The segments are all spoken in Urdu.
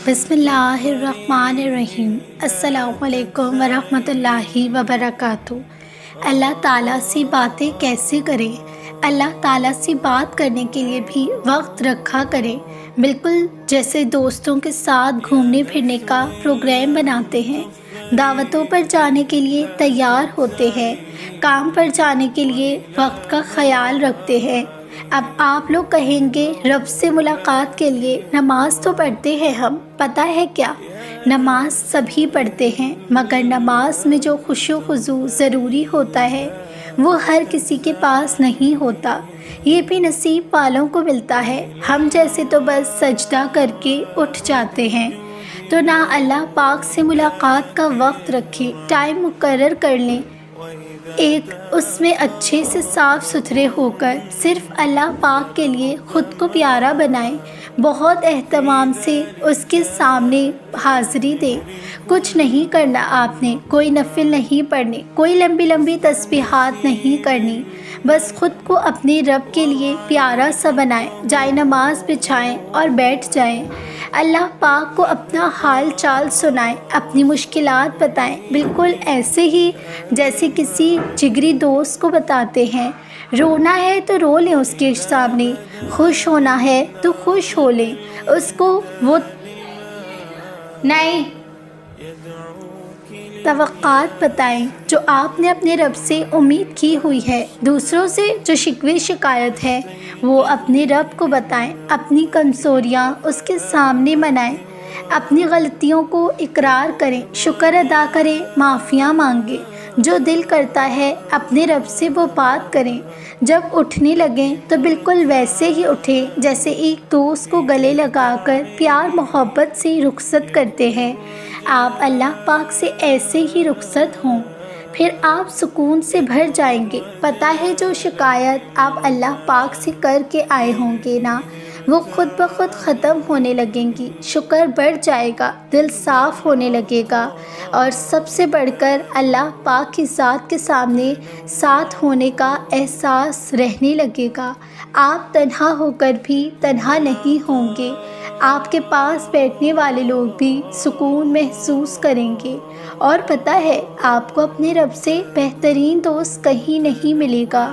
بسم اللہ الرحمن الرحیم۔ السلام علیکم ورحمۃ اللہ وبرکاتہ۔ اللہ تعالیٰ سے باتیں کیسے کریں؟ اللہ تعالیٰ سے بات کرنے کے لیے بھی وقت رکھا کریں، بالکل جیسے دوستوں کے ساتھ گھومنے پھرنے کا پروگرام بناتے ہیں، دعوتوں پر جانے کے لیے تیار ہوتے ہیں، کام پر جانے کے لیے وقت کا خیال رکھتے ہیں۔ اب آپ لوگ کہیں گے رب سے ملاقات کے لیے نماز تو پڑھتے ہیں ہم، پتہ ہے کیا؟ نماز سبھی پڑھتے ہیں، مگر نماز میں جو خشوع و خضوع ضروری ہوتا ہے وہ ہر کسی کے پاس نہیں ہوتا، یہ بھی نصیب والوں کو ملتا ہے۔ ہم جیسے تو بس سجدہ کر کے اٹھ جاتے ہیں۔ تو نہ اللہ پاک سے ملاقات کا وقت رکھیں، ٹائم مقرر کر لیں، ایک اس میں اچھے سے صاف ستھرے ہو کر صرف اللہ پاک کے لیے خود کو پیارا بنائیں، بہت اہتمام سے اس کے سامنے حاضری دیں۔ کچھ نہیں کرنا آپ نے، کوئی نفل نہیں پڑھنے، کوئی لمبی لمبی تسبیحات نہیں کرنی، بس خود کو اپنے رب کے لیے پیارا سا بنائیں، جائے نماز بچھائیں اور بیٹھ جائیں، اللہ پاک کو اپنا حال چال سنائیں، اپنی مشکلات بتائیں، بالکل ایسے ہی جیسے کسی جگری دوست کو بتاتے ہیں۔ رونا ہے تو رو لیں اس کے سامنے، خوش ہونا ہے تو خوش ہو لیں، اس کو وہ نہیں توقعات بتائیں جو آپ نے اپنے رب سے امید کی ہوئی ہے۔ دوسروں سے جو شکوے شکایت ہے وہ اپنے رب کو بتائیں، اپنی کمزوریاں اس کے سامنے منائیں، اپنی غلطیوں کو اقرار کریں، شکر ادا کریں، معافیاں مانگیں، جو دل کرتا ہے اپنے رب سے وہ بات کریں۔ جب اٹھنے لگیں تو بالکل ویسے ہی اٹھیں جیسے ایک دوست کو گلے لگا کر پیار محبت سے رخصت کرتے ہیں۔ آپ اللہ پاک سے ایسے ہی رخصت ہوں، پھر آپ سکون سے بھر جائیں گے۔ پتہ ہے جو شکایت آپ اللہ پاک سے کر کے آئے ہوں گے نا، وہ خود بخود ختم ہونے لگیں گی، شکر بڑھ جائے گا، دل صاف ہونے لگے گا، اور سب سے بڑھ کر اللہ پاک کی ذات کے سامنے ساتھ ہونے کا احساس رہنے لگے گا۔ آپ تنہا ہو کر بھی تنہا نہیں ہوں گے، آپ کے پاس بیٹھنے والے لوگ بھی سکون محسوس کریں گے، اور پتہ ہے آپ کو اپنے رب سے بہترین دوست کہیں نہیں ملے گا،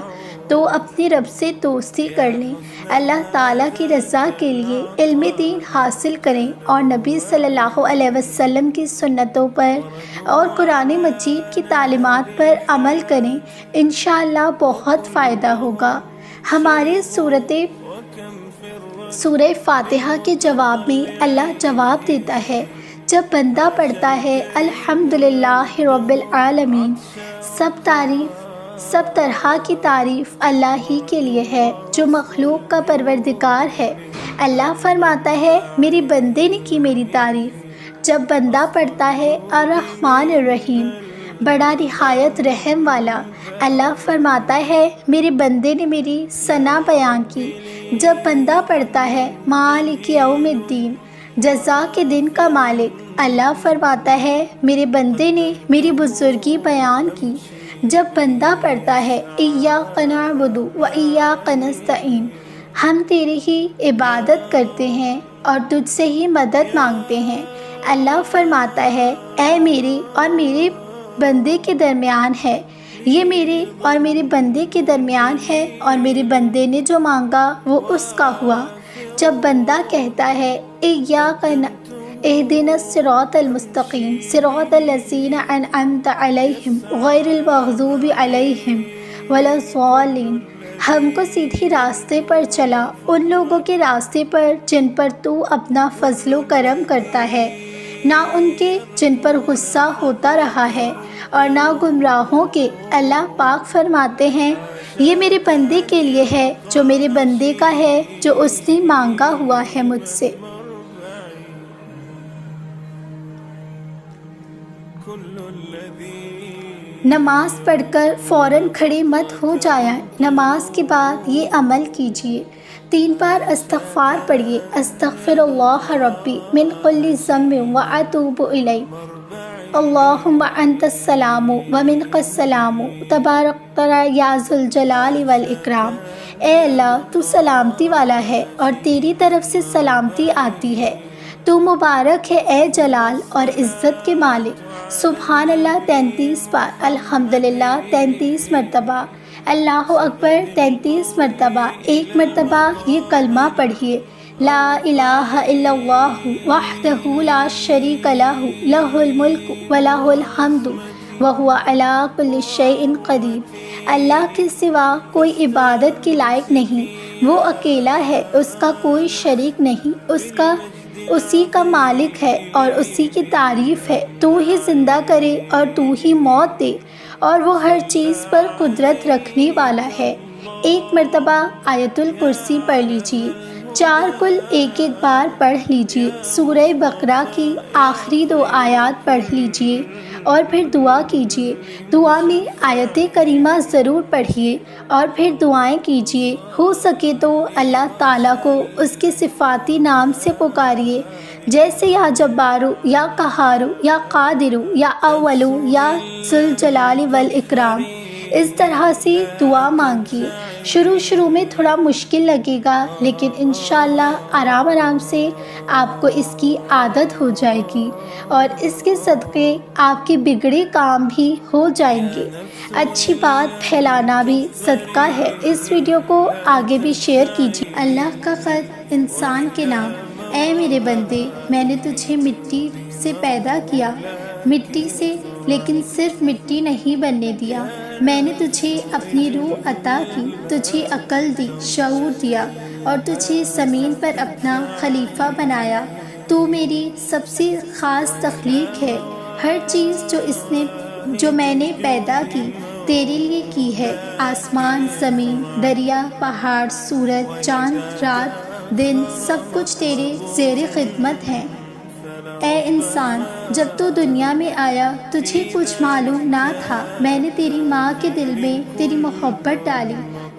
تو اپنے رب سے دوستی کر لیں، اللہ تعالیٰ کی رضا کے لیے علم دین حاصل کریں، اور نبی صلی اللہ علیہ وسلم کی سنتوں پر اور قرآن مجید کی تعلیمات پر عمل کریں، انشاءاللہ بہت فائدہ ہوگا۔ ہمارے سورہ فاتحہ کے جواب میں اللہ جواب دیتا ہے، جب بندہ پڑھتا ہے الحمدللہ رب العالمین، سب طرح کی تعریف اللہ ہی کے لیے ہے جو مخلوق کا پروردگار ہے۔ اللہ فرماتا ہے میری بندے نے کی میری تعریف۔ جب بندہ پڑھتا ہے الرحمن الرحیم، بڑا نہایت رحم والا، اللہ فرماتا ہے میرے بندے نے میری ثنا بیان کی۔ جب بندہ پڑھتا ہے مالک یوم الدین، جزا کے دن کا مالک، اللہ فرماتا ہے میرے بندے نے میری بزرگی بیان کی۔ جب بندہ پڑھتا ہے ایاک نعبد و ایاک نستعین، ہم تیری ہی عبادت کرتے ہیں اور تجھ سے ہی مدد مانگتے ہیں، اللہ فرماتا ہے اے میرے اور میرے بندے کے درمیان ہے، یہ میرے اور میرے بندے کے درمیان ہے، اور میرے بندے نے جو مانگا وہ اس کا ہوا۔ جب بندہ کہتا ہے ایاک اہدنا الصراط المستقیم صراط الذین انعمت علیہم غیر المغضوب علیہم ولا الضالین، ہم کو سیدھی راستے پر چلا، ان لوگوں کے راستے پر جن پر تو اپنا فضل و کرم کرتا ہے، نہ ان کے جن پر غصہ ہوتا رہا ہے، اور نہ گمراہوں کے۔ اللہ پاک فرماتے ہیں یہ میرے بندے کے لیے ہے جو میرے بندے کا ہے، جو اس نے مانگا ہوا ہے مجھ سے۔ نماز پڑھ کر فوراً کھڑے مت ہو جائیں، نماز کے بعد یہ عمل کیجیے، 3 بار استغفار پڑھیے، استغفر اللہ ربی من کل ذنب واتوب الیہ، اللہم انت السلام ومنک السلام تبارکت یا ذی الجلال والاکرام، اے اللہ تو سلامتی والا ہے اور تیری طرف سے سلامتی آتی ہے، تو مبارک ہے اے جلال اور عزت کے مالک۔ سبحان اللہ 33 بار، الحمدللہ 33 مرتبہ، اللہ اکبر 33 مرتبہ۔ ایک مرتبہ یہ کلمہ پڑھیے، لا الہ الا اللہ وحدہ لا شریک لہ، لہ الملک ولہ الحمد وہو علی کل شیء قدیر۔ اللہ کے سوا کوئی عبادت کے لائق نہیں، وہ اکیلا ہے، اس کا کوئی شریک نہیں، اسی کا مالک ہے اور اسی کی تعریف ہے۔ تو ہی زندہ کرے اور تو ہی موت دے، اور وہ ہر چیز پر قدرت رکھنے والا ہے۔ ایک مرتبہ آیت الکرسی پڑھ لیجیے، 4 کل ایک بار پڑھ لیجیے، سورہ بقرہ کی آخری 2 آیات پڑھ لیجیے اور پھر دعا کیجیے۔ دعا میں آیت کریمہ ضرور پڑھیے اور پھر دعائیں کیجیے۔ ہو سکے تو اللہ تعالیٰ کو اس کے صفاتی نام سے پکاریے، جیسے یا جبارو یا قہارو یا قادرو یا اولو یا ذوالجلال والاکرام۔ اس طرح سے دعا مانگیے۔ شروع میں تھوڑا مشکل لگے گا، لیکن انشاءاللہ آرام سے آپ کو اس کی عادت ہو جائے گی اور اس کے صدقے آپ کے بگڑے کام بھی ہو جائیں گے۔ اچھی بات پھیلانا بھی صدقہ ہے۔ اس ویڈیو کو آگے بھی شیئر کیجیے۔ اللہ کا خط انسان کے نام۔ اے میرے بندے، میں نے تجھے مٹی سے پیدا کیا، مٹی سے، لیکن صرف مٹی نہیں بننے دیا۔ میں نے تجھے اپنی روح عطا کی، تجھے عقل دی، شعور دیا اور تجھے زمین پر اپنا خلیفہ بنایا۔ تو میری سب سے خاص تخلیق ہے۔ ہر چیز جو میں نے پیدا کی تیرے لیے کی ہے۔ آسمان، زمین، دریا، پہاڑ، سورج، چاند، رات، دن، سب کچھ تیرے زیر خدمت ہیں۔ اے انسان، جب تو دنیا میں آیا تجھے کچھ معلوم نہ تھا۔ میں نے تیری ماں کے دل میں تیری محبت ڈالی،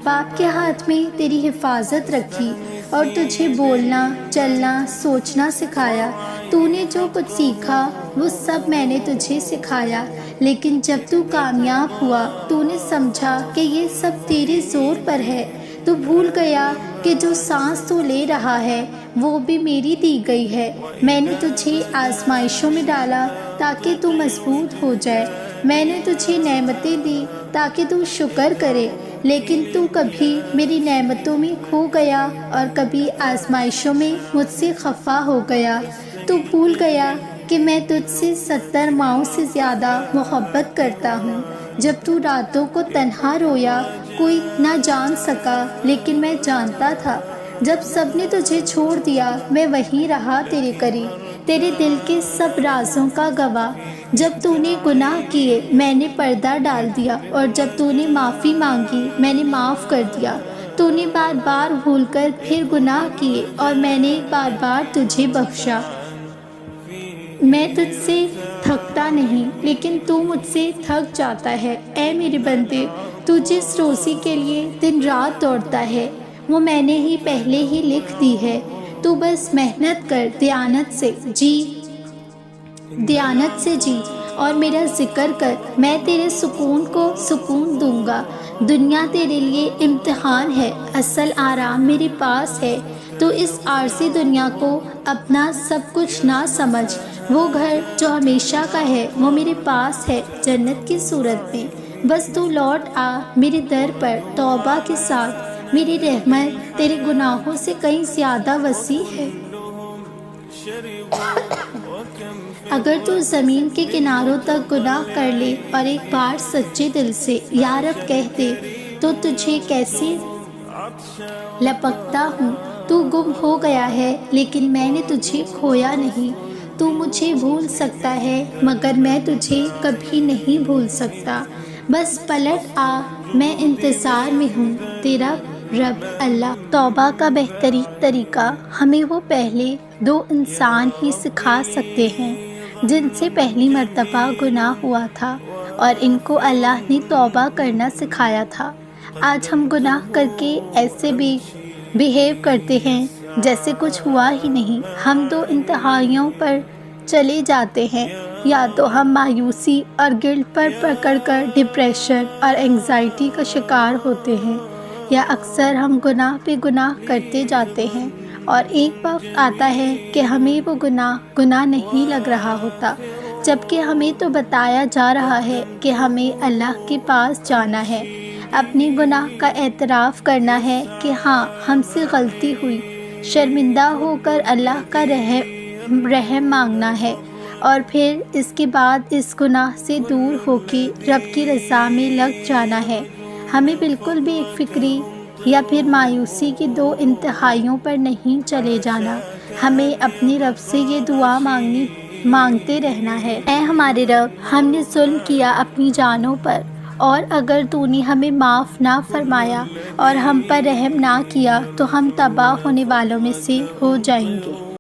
باپ کے ہاتھ میں تیری حفاظت رکھی اور تجھے بولنا، چلنا، سوچنا سکھایا۔ تو نے جو کچھ سیکھا وہ سب میں نے تجھے سکھایا، لیکن جب تو کامیاب ہوا تو نے سمجھا کہ یہ سب تیرے زور پر ہے۔ تو بھول گیا کہ جو سانس تو لے رہا ہے وہ بھی میری دی گئی ہے۔ میں نے تجھے آزمائشوں میں ڈالا تاکہ تو مضبوط ہو جائے۔ میں نے تجھے نعمتیں دی تاکہ تو شکر کرے، لیکن تو کبھی میری نعمتوں میں کھو گیا اور کبھی آزمائشوں میں مجھ سے خفا ہو گیا۔ تو بھول گیا کہ میں تجھ سے 70 ماؤں سے زیادہ محبت کرتا ہوں۔ جب تو راتوں کو تنہا رویا کوئی نہ جان سکا، لیکن میں جانتا تھا۔ جب سب نے تجھے چھوڑ دیا میں وہیں رہا تیرے قریب، تیرے دل کے سب رازوں کا گواہ۔ جب تو نے گناہ کیے میں نے پردہ ڈال دیا، اور جب تو نے معافی مانگی میں نے معاف کر دیا۔ تو نے بار بار بھول کر پھر گناہ کیے اور میں نے بار بار تجھے بخشا۔ میں تجھ سے تھکتا نہیں، لیکن تو مجھ سے تھک جاتا ہے۔ اے میرے بندے، تو جس روزی کے لیے دن رات دوڑتا ہے وہ میں نے ہی پہلے ہی لکھ دی ہے۔ تو بس محنت کر، دیانت سے جی اور میرا ذکر کر، میں تیرے سکون کو سکون دوں گا۔ دنیا تیرے لیے امتحان ہے، اصل آرام میرے پاس ہے۔ تو اس عارضی دنیا کو اپنا سب کچھ نہ سمجھ، وہ گھر جو ہمیشہ کا ہے وہ میرے پاس ہے جنت کی صورت میں۔ بس تو لوٹ آ میرے در پر توبہ کے ساتھ، میری رحمت تیرے گناہوں سے کہیں زیادہ وسیع ہے۔ اگر تو زمین کے کناروں تک گناہ کر لے اور ایک بار سچے دل سے یا رب کہہ دے تو تجھے کیسے لپکتا ہوں۔ تو گم ہو گیا ہے لیکن میں نے تجھے کھویا نہیں۔ تو مجھے بھول سکتا ہے مگر میں تجھے کبھی نہیں بھول سکتا۔ بس پلٹ آ، میں انتظار میں ہوں، تیرا رب اللہ۔ توبہ کا بہترین طریقہ ہمیں وہ پہلے 2 انسان ہی سکھا سکتے ہیں جن سے پہلی مرتبہ گناہ ہوا تھا اور ان کو اللہ نے توبہ کرنا سکھایا تھا۔ آج ہم گناہ کر کے ایسے بھی بیہیو کرتے ہیں جیسے کچھ ہوا ہی نہیں۔ ہم 2 انتہائیوں پر چلے جاتے ہیں، یا تو ہم مایوسی اور گلٹ پر پکڑ کر ڈپریشن اور انگزائٹی کا شکار ہوتے ہیں، یا اکثر ہم گناہ پہ گناہ کرتے جاتے ہیں اور ایک وقت آتا ہے کہ ہمیں وہ گناہ نہیں لگ رہا ہوتا، جبکہ ہمیں تو بتایا جا رہا ہے کہ ہمیں اللہ کے پاس جانا ہے، اپنے گناہ کا اعتراف کرنا ہے کہ ہاں ہم سے غلطی ہوئی، شرمندہ ہو کر اللہ کا رحم مانگنا ہے، اور پھر اس کے بعد اس گناہ سے دور ہو کے رب کی رضا میں لگ جانا ہے۔ ہمیں بالکل بھی فکری یا پھر مایوسی کی دو انتہائیوں پر نہیں چلے جانا، ہمیں اپنے رب سے یہ دعا مانگتے رہنا ہے، اے ہمارے رب، ہم نے ظلم کیا اپنی جانوں پر، اور اگر تو نے ہمیں معاف نہ فرمایا اور ہم پر رحم نہ کیا تو ہم تباہ ہونے والوں میں سے ہو جائیں گے۔